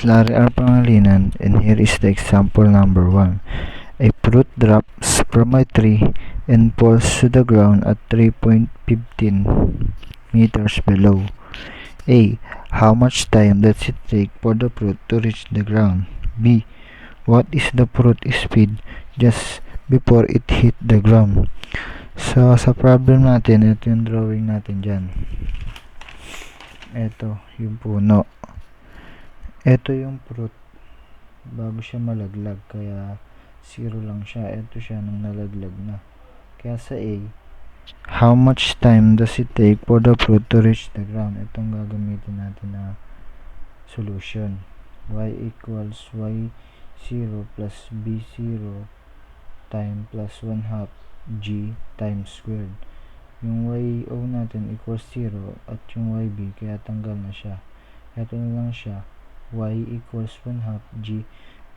is Larry R. Pangilinan, and here is the example number 1. A fruit drops from a tree and falls to the ground at 3.15 meters below. A. How much time does it take for the fruit to reach the ground? B. What is the fruit speed just before it hit the ground? So, sa problem natin, ito yung drawing natin dyan. Ito, yung puno. Ito yung fruit bago siya malaglag, kaya 0 lang siya. Ito siya nung nalaglag na. Kaya sa A, how much time does it take for the fruit to reach the ground? Itong gagamitin natin na solution. Y equals y0 plus b0 time plus 1/2 g times squared. Yung y0 natin equals 0 at yung yb kaya tanggal na siya. Ito na lang siya, y equals 1/2 g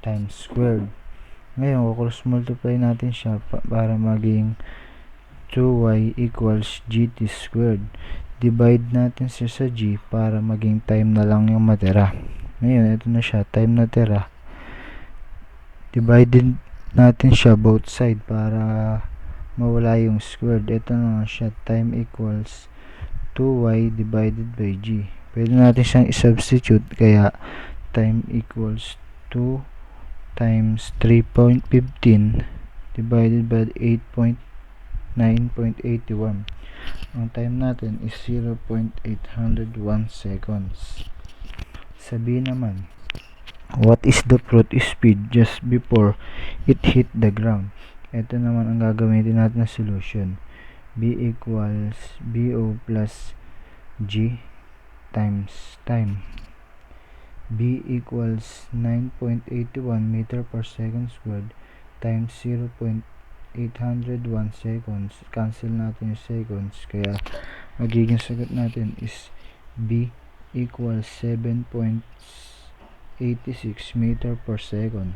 times squared. Ngayon, cross multiply natin siya para maging 2y equals gt squared. Divide natin siya sa g para maging time na lang yung matira. Ngayon, ito na siya, time na tira. Divided natin siya both side para mawala yung squared. Ito na siya, time equals 2y divided by g. Pwede natin siyang i-substitute, kaya time equals 2 times 3.15 divided by 9.81. Ang time natin is 0.801 seconds. Sabihin naman, what is the fruit speed just before it hit the ground? Ito naman ang gagamitin natin na solution. B equals BO plus G times time. B equals 9.81 meter per second squared times 0.801 seconds. Cancel natin yung seconds, kaya magiging sagot natin is B equals 7.86 meter per second.